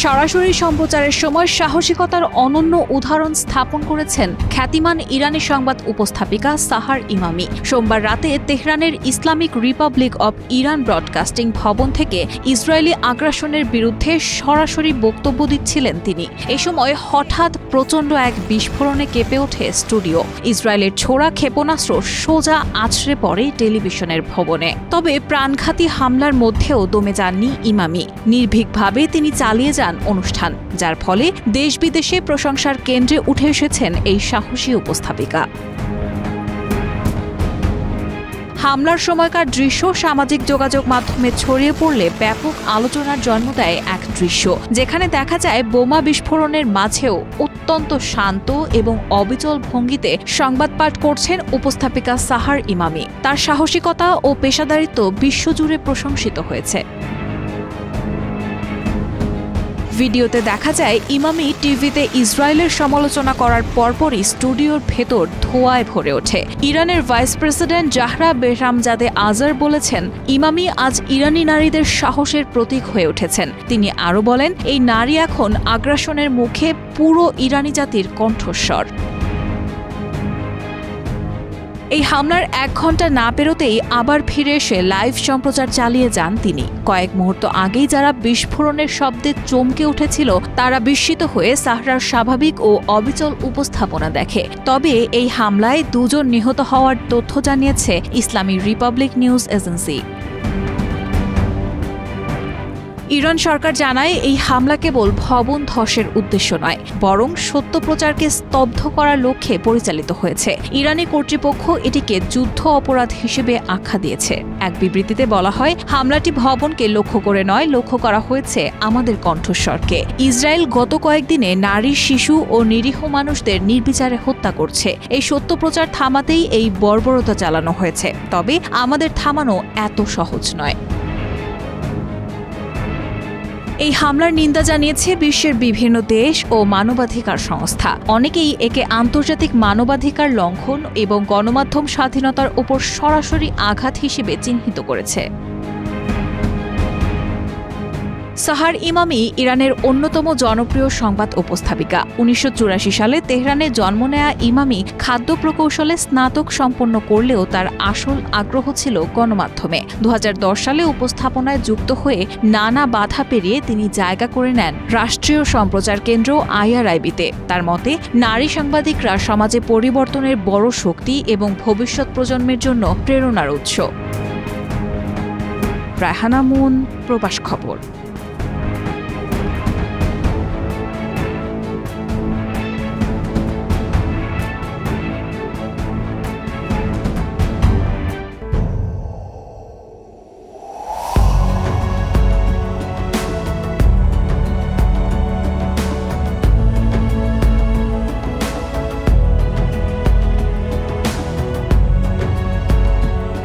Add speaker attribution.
Speaker 1: সরাসরি সম্প্রচারের সময় সাহসিকতার অনন্য উদাহরণ স্থাপন করেছেন খ্যাতিমান ইরানি সংবাদ উপস্থাপিকা সাহার ইমামি। সোমবার রাতে তেহরানের Islamic Republic of Iran broadcasting ভবন থেকে ইসরায়েলি আগ্রাসনের বিরুদ্ধে সরাসরি বক্তব্য দিচ্ছিলেন তিনি। এ সময় হঠাৎ প্রচণ্ড এক বিস্ফোরণে কেঁপে ওঠে স্টুডিও। ইসরায়েলের ছোড়া ক্ষেপণাস্ত্র সোজা আছড়ে পড়ে টেলিভিশনের ভবনে। তবে প্রাণঘাতী হামলার মধ্যেও দমে যাননি ইমামি। নির্ভীকভাবে তিনি চালিয়ে যান অনুষ্ঠান, যার ফলে দেশ বিদেশে প্রশংসার কেন্দ্রে উঠে এসেছেন এই সাহসী উপস্থাপিকা। হামলার সময়কার দৃশ্য সামাজিক যোগাযোগ মাধ্যমে ছড়িয়ে পড়লে ব্যাপক আলোচনার জন্ম দেয় এক দৃশ্য, যেখানে দেখা যায় বোমা বিস্ফোরণের মাঝেও অত্যন্ত শান্ত এবং অবিচল ভঙ্গিতে সংবাদ পাঠ করছেন উপস্থাপিকা সাহার ইমামি। তার সাহসিকতা ও পেশাদারিত্ব বিশ্বজুড়ে প্রশংসিত হয়েছে। ভিডিওতে দেখা যায় ইমামি টিভিতে ইসরায়েলের সমালোচনা করার পরপরই স্টুডিওর ভেতর ধোঁয়ায় ভরে ওঠে। ইরানের ভাইস প্রেসিডেন্ট জাহরা বেহরামজাদে আজার বলেছেন, ইমামি আজ ইরানি নারীদের সাহসের প্রতীক হয়ে উঠেছেন। তিনি আরও বলেন, এই নারী এখন আগ্রাসনের মুখে পুরো ইরানি জাতির কণ্ঠস্বর। এই হামলার 1 ঘণ্টা না পেরোতেই আবার ফিরে এসে লাইভ সম্প্রচার চালিয়ে যান তিনি। কয়েক মুহূর্ত আগেই যারা বিস্ফোরণের শব্দে চমকে উঠেছিল, তারা বিস্মিত হয়ে সাহরার স্বাভাবিক ও অবিচল উপস্থাপনা দেখে। তবে এই হামলায় 2 জন নিহত হওয়ার তথ্য জানিয়েছে Islamic Republic News Agency. Iran সরকার জানায়, এই হামলা কেবল ভবন ধসের উদ্দেশ্য নয়, বরং সত্য প্রচারকে স্তব্ধ করার লক্ষ্যে পরিচালিত হয়েছে। ইরানি কর্তৃপক্ষ এটিকে যুদ্ধ অপরাধ হিসেবে আখ্যা দিয়েছে। এক বিবৃতিতে বলা হয়, হামলাটি ভবনকে লক্ষ্য করে নয়, লক্ষ্য করা হয়েছে আমাদের কণ্ঠস্বরকে। ইসরায়েল গত কয়েকদিনে নারী, শিশু ও নিরীহ মানুষদের নির্বিচারে হত্যা করছে। এই সত্য প্রচার থামাতেই এই বর্বরতা চালানো হয়েছে। তবে আমাদের থামানো এত সহজ নয়। এই হামলার নিন্দা জানিয়েছে বিশ্বের বিভিন্ন দেশ ও মানবাধিকার সংস্থা। অনেকেই একে আন্তর্জাতিক মানবাধিকার লঙ্ঘন এবং গণমাধ্যম স্বাধীনতার উপর সরাসরি আঘাত হিসেবে চিহ্নিত করেছে। সাহার ইমামি ইরানের অন্যতম জনপ্রিয় সংবাদ উপস্থাপিকা। 1984 সালে তেহরানে জন্ম নেয়া ইমামি খাদ্য প্রকৌশলে স্নাতক সম্পন্ন করলেও তার আসল আগ্রহ ছিল গণমাধ্যমে। 2010 সালে উপস্থাপনায় যুক্ত হয়ে নানা বাধা পেরিয়ে তিনি জায়গা করে নেন রাষ্ট্রীয় সম্প্রচার কেন্দ্র IRIB-তে। তার মতে, নারী সাংবাদিকরা সমাজে পরিবর্তনের বড় শক্তি এবং ভবিষ্যৎ প্রজন্মের জন্য প্রেরণার উৎস। রায়হানা মুন, প্রবাস খবর।